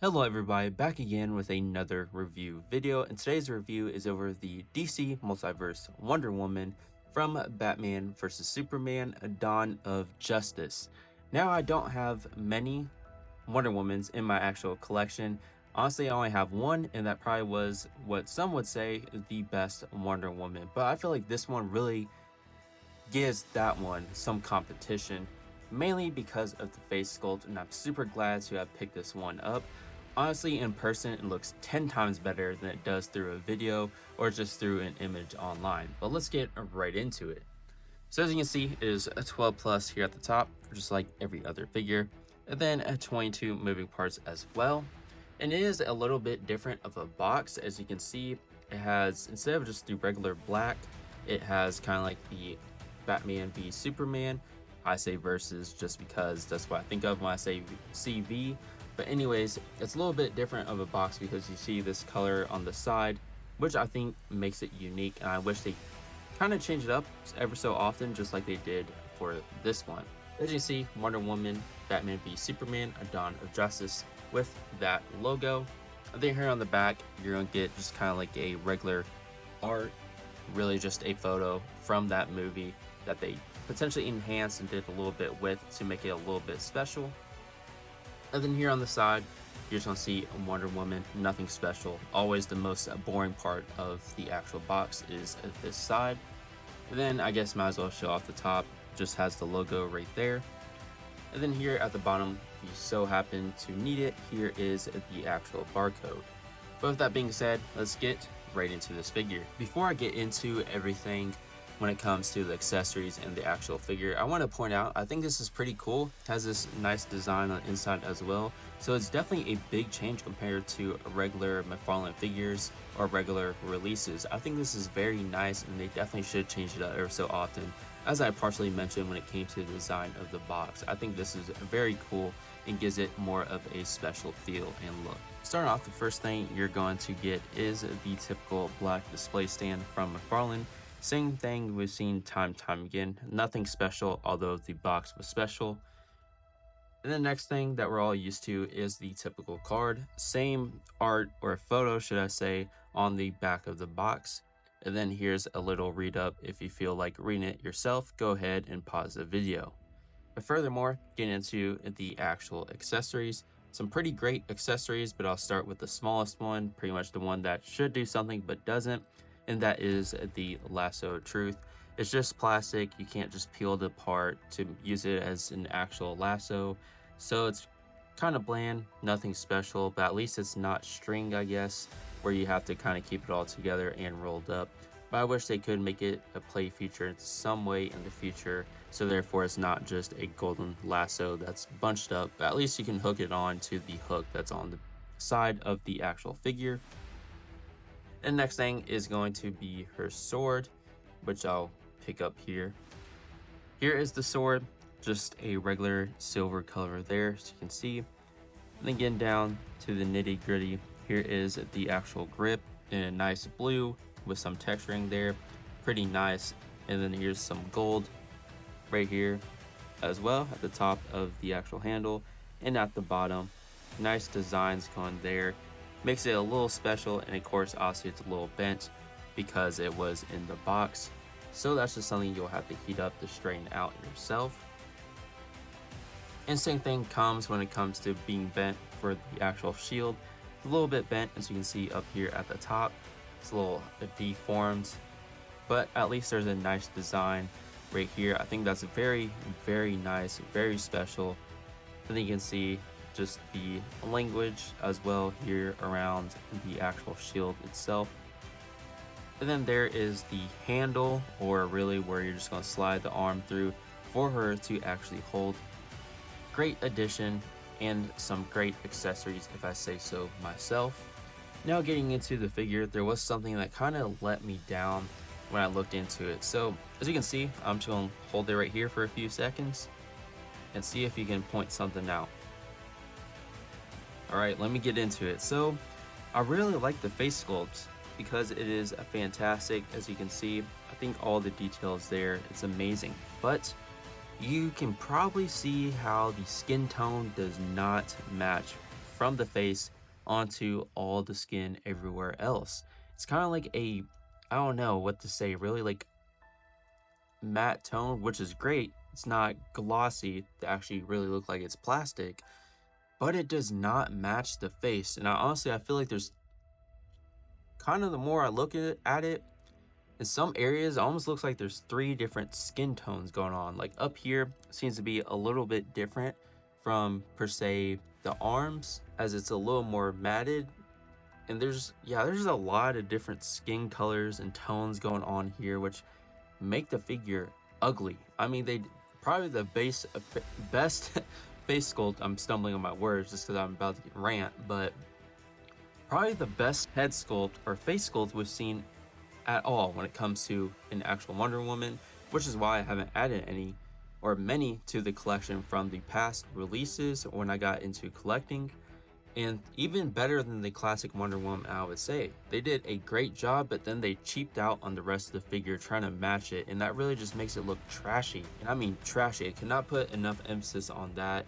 Hello everybody, back again with another review video, and today's review is over the DC Multiverse Wonder Woman from Batman vs Superman Dawn of Justice. Now, I don't have many Wonder Womans in my actual collection. Honestly, I only have one, and that probably was what some would say is the best Wonder Woman, but I feel like this one really gives that one some competition, mainly because of the face sculpt, and I'm super glad to have picked this one up. Honestly, in person, it looks 10 times better than it does through a video or just through an image online. But let's get right into it. So as you can see, it is a 12 plus here at the top, just like every other figure, and then a 22 moving parts as well. And it is a little bit different of a box. As you can see, it has, instead of just the regular black, it has kind of like the Batman v Superman. I say versus just because that's what I think of when I say CV. But anyways, it's a little bit different of a box because you see this color on the side, which I think makes it unique, and I wish they kind of change it up ever so often, just like they did for this one. As you see, Wonder Woman, Batman v Superman, a Dawn of Justice with that logo. And then here on the back, you're gonna get just kind of like a regular art, really just a photo from that movie that they potentially enhanced and did a little bit with to make it a little bit special. And then here on the side, you're just gonna see Wonder Woman, nothing special. Always the most boring part of the actual box is this side. And then I guess might as well show off the top, just has the logo right there. And then here at the bottom, if you so happen to need it, here is the actual barcode. But with that being said, let's get right into this figure. Before I get into everything when it comes to the accessories and the actual figure, I want to point out, I think this is pretty cool. It has this nice design on the inside as well. So it's definitely a big change compared to regular McFarlane figures or regular releases. I think this is very nice, and they definitely should change it up every so often. As I partially mentioned when it came to the design of the box, I think this is very cool and gives it more of a special feel and look. Starting off, the first thing you're going to get is the typical black display stand from McFarlane. Same thing we've seen time and time again, nothing special, although the box was special. And the next thing that we're all used to is the typical card. Same art, or photo should I say, on the back of the box. And then here's a little read up. If you feel like reading it yourself, go ahead and pause the video. But furthermore, getting into the actual accessories, some pretty great accessories, but I'll start with the smallest one, pretty much the one that should do something but doesn't, and that is the lasso of truth. It's just plastic, you can't just peel it apart to use it as an actual lasso, so it's kind of bland, nothing special, but at least it's not string, I guess, where you have to kind of keep it all together and rolled up. But I wish they could make it a play feature in some way in the future, so therefore it's not just a golden lasso that's bunched up, but at least you can hook it on to the hook that's on the side of the actual figure. And next thing is going to be her sword, which I'll pick up here. Here is the sword, just a regular silver color there, as you can see. And then getting down to the nitty gritty, here is the actual grip in a nice blue with some texturing there, pretty nice. And then here's some gold right here as well at the top of the actual handle and at the bottom. Nice designs going there. Makes it a little special, and of course obviously it's a little bent because it was in the box, so that's just something you'll have to heat up to straighten out yourself. And same thing comes when it comes to being bent for the actual shield. It's a little bit bent, as you can see up here at the top. It's a little deformed, but at least there's a nice design right here. I think that's very, very nice, very special. And then you can see just the language as well here around the actual shield itself. And then there is the handle, or really where you're just going to slide the arm through for her to actually hold. Great addition and some great accessories, if I say so myself. Now getting into the figure, there was something that kind of let me down when I looked into it. So as you can see, I'm just going to hold it right here for a few seconds and see if you can point something out. Alright, let me get into it. So I really like the face sculpt because it is fantastic. As you can see, I think all the details there, it's amazing. But you can probably see how the skin tone does not match from the face onto all the skin everywhere else. It's kind of like a, I don't know what to say, really like matte tone, which is great. It's not glossy to actually really look like it's plastic, but it does not match the face. And I feel like there's kind of, the more I look at it, in some areas it almost looks like there's 3 different skin tones going on. Like up here seems to be a little bit different from per se the arms, as it's a little more matted. And there's a lot of different skin colors and tones going on here, which make the figure ugly. I mean, they probably the best face sculpt. I'm stumbling on my words just because I'm about to rant, but probably the best head sculpt or face sculpt we've seen at all when it comes to an actual Wonder Woman, which is why I haven't added any or many to the collection from the past releases when I got into collecting. And even better than the classic Wonder Woman, I would say. They did a great job, but then they cheaped out on the rest of the figure trying to match it, and that really just makes it look trashy. And I mean trashy. I cannot put enough emphasis on that.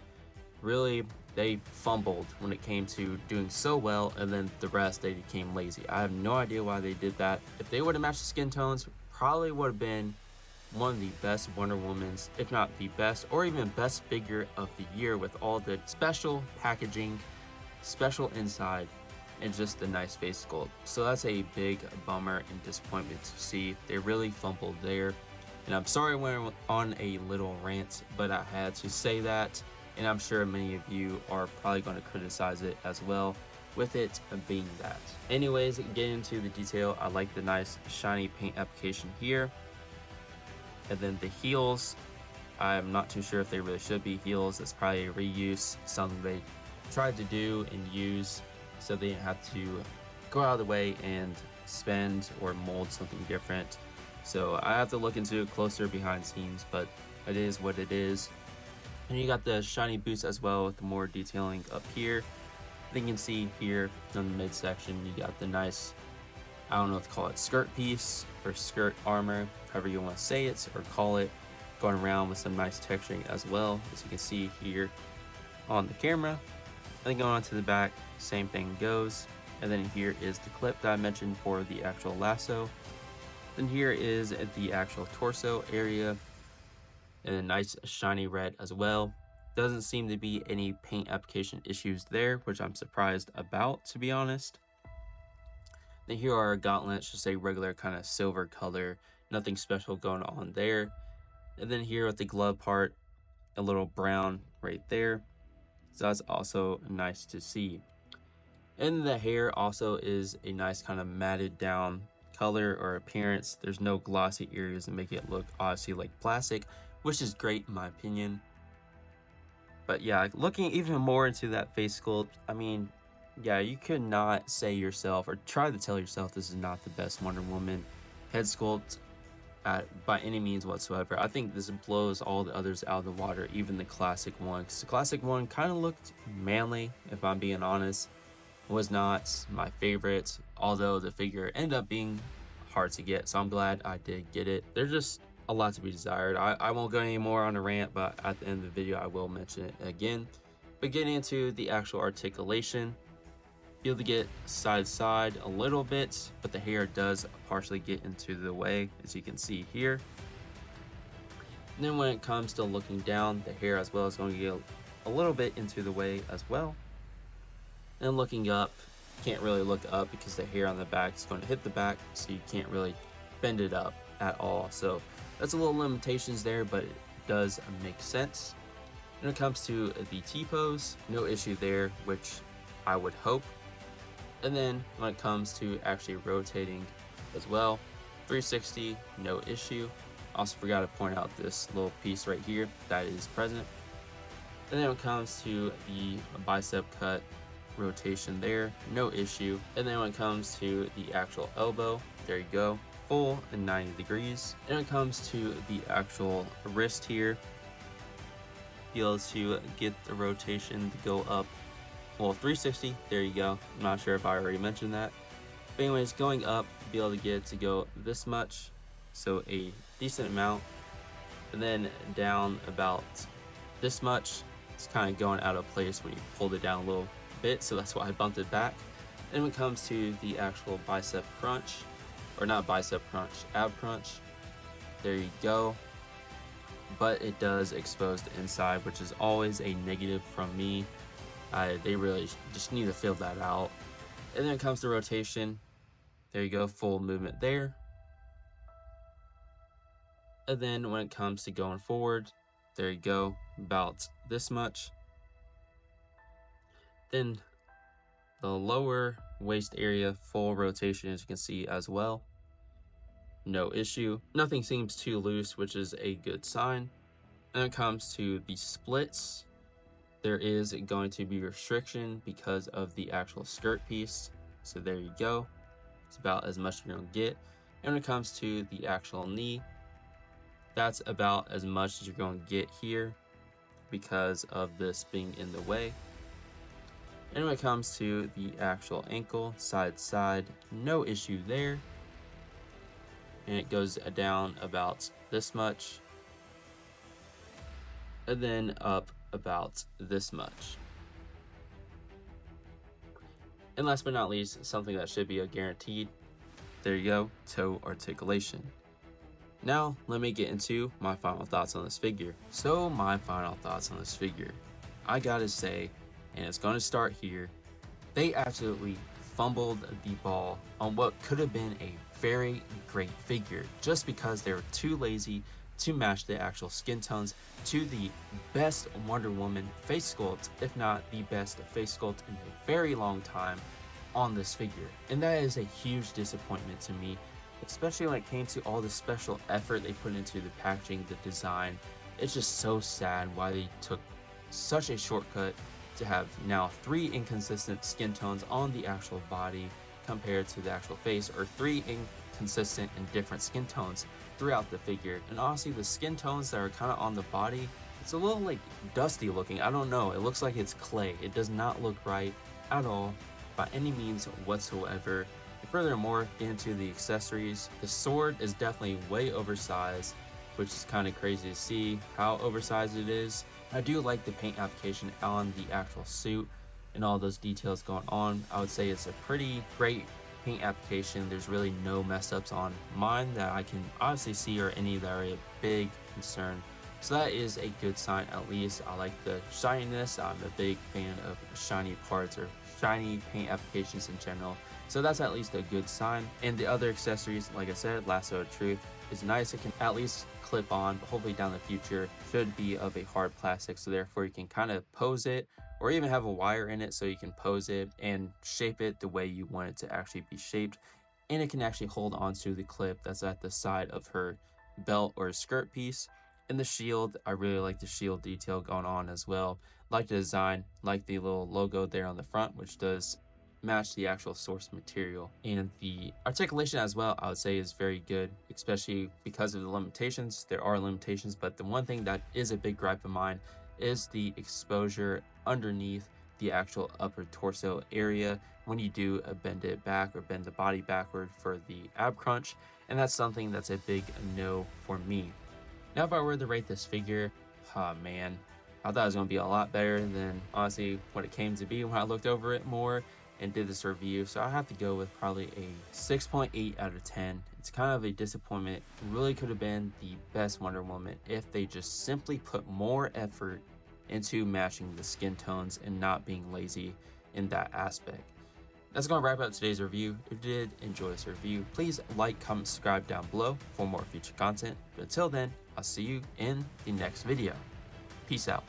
Really, they fumbled when it came to doing so well, and then the rest, they became lazy. I have no idea why they did that. If they would have matched the skin tones, probably would have been one of the best Wonder Womans, if not the best, or even best figure of the year, with all the special packaging, special inside, and just the nice face sculpt. So that's a big bummer and disappointment to see. They really fumbled there, and I'm sorry I went on a little rant, but I had to say that, and I'm sure many of you are probably going to criticize it as well, with it being that. Anyways, getting into the detail, I like the nice shiny paint application here. And then the heels, I'm not too sure if they really should be heels. It's probably a reuse, something they tried to do and use so they didn't have to go out of the way and spend or mold something different. So I have to look into it closer behind the scenes, but it is what it is. And you got the shiny boots as well with the more detailing up here. You can see here in the midsection, you got the nice, I don't know what to call it, skirt piece or skirt armor, however you want to say it or call it, going around with some nice texturing as well, as you can see here on the camera. And then going on to the back, same thing goes. And then here is the clip that I mentioned for the actual lasso. Then here is the actual torso area, and a nice shiny red as well. Doesn't seem to be any paint application issues there, which I'm surprised about, to be honest. Then here are our gauntlets, just a regular kind of silver color, nothing special going on there. And then here with the glove part, a little brown right there, so that's also nice to see. And the hair also is a nice kind of matted down color or appearance. There's no glossy areas that make it look obviously like plastic, which is great in my opinion. But yeah, looking even more into that face sculpt, I mean, yeah, you could not say yourself or try to tell yourself this is not the best Wonder Woman head sculpt by any means whatsoever. I think this blows all the others out of the water, even the classic one, because the classic one kind of looked manly, if I'm being honest. Was not my favorite, although the figure ended up being hard to get, so I'm glad I did get it. There's just a lot to be desired. I won't go any more on a rant, but at the end of the video I will mention it again. But getting into the actual articulation, be able to get side to side a little bit, but the hair does partially get into the way, as you can see here. And then when it comes to looking down, the hair as well is going to get a little bit into the way as well. And looking up, can't really look up because the hair on the back is going to hit the back, so you can't really bend it up at all. So that's a little limitations there, but it does make sense. When it comes to the T-pose, no issue there, which I would hope. And then when it comes to actually rotating as well, 360, no issue. Also forgot to point out this little piece right here that is present. And then when it comes to the bicep cut, rotation there, no issue. And then when it comes to the actual elbow, there you go, full and 90 degrees. And when it comes to the actual wrist here, be able to get the rotation to go up, well, 360, there you go. I'm not sure if I already mentioned that, but anyways, going up, be able to get it to go this much, so a decent amount. And then down about this much. It's kind of going out of place when you pulled it down a little bit, so that's why I bumped it back. And when it comes to the actual bicep crunch, or not bicep crunch, ab crunch, there you go. But it does expose the inside, which is always a negative from me. They really just need to fill that out. And then it comes to rotation, there you go, full movement there. And then when it comes to going forward, there you go, about this much. Then the lower waist area, full rotation, as you can see as well. No issue. Nothing seems too loose, which is a good sign. And when it comes to the splits, there is going to be restriction because of the actual skirt piece. So there you go. It's about as much you're gonna get. And when it comes to the actual knee, that's about as much as you're going to get here because of this being in the way. And when it comes to the actual ankle, side to side, no issue there. And it goes down about this much. And then up about this much. And last but not least, something that should be a guaranteed, there you go, toe articulation. Now, let me get into my final thoughts on this figure. So, my final thoughts on this figure. I gotta say, and it's gonna start here, they absolutely fumbled the ball on what could have been a very great figure just because they were too lazy to match the actual skin tones to the best Wonder Woman face sculpt, if not the best face sculpt in a very long time on this figure. And that is a huge disappointment to me, especially when it came to all the special effort they put into the packaging, the design. It's just so sad why they took such a shortcut to have now 3 inconsistent skin tones on the actual body compared to the actual face, or 3 inconsistent and different skin tones throughout the figure. And honestly, the skin tones that are kind of on the body, it's a little like dusty looking. I don't know, it looks like it's clay. It does not look right at all by any means whatsoever. Furthermore, get into the accessories. The sword is definitely way oversized, which is kind of crazy to see how oversized it is. I do like the paint application on the actual suit and all those details going on. I would say it's a pretty great paint application. There's really no mess ups on mine that I can obviously see, or any that are a big concern. So that is a good sign. At least I like the shininess. I'm a big fan of shiny parts or shiny paint applications in general. So that's at least a good sign. And the other accessories, like I said, Lasso of Truth is nice. It can at least clip on, but hopefully down the future should be of a hard plastic, so therefore you can kind of pose it, or even have a wire in it so you can pose it and shape it the way you want it to actually be shaped. And it can actually hold onto the clip that's at the side of her belt or skirt piece. And the shield, I really like the shield detail going on as well. Like the design, like the little logo there on the front, which does match the actual source material. And the articulation as well, I would say, is very good, especially because of the limitations. There are limitations, but the one thing that is a big gripe of mine is the exposure underneath the actual upper torso area when you do bend it back or bend the body backward for the ab crunch. And that's something that's a big no for me. Now, if I were to rate this figure, oh man, I thought it was going to be a lot better than honestly what it came to be when I looked over it more and did this review. So I have to go with probably a 6.8 out of 10. It's kind of a disappointment. It really could have been the best Wonder Woman if they just simply put more effort into matching the skin tones and not being lazy in that aspect. That's going to wrap up today's review. If you did enjoy this review, please like, comment, subscribe down below for more future content. But until then, I'll see you in the next video. Peace out.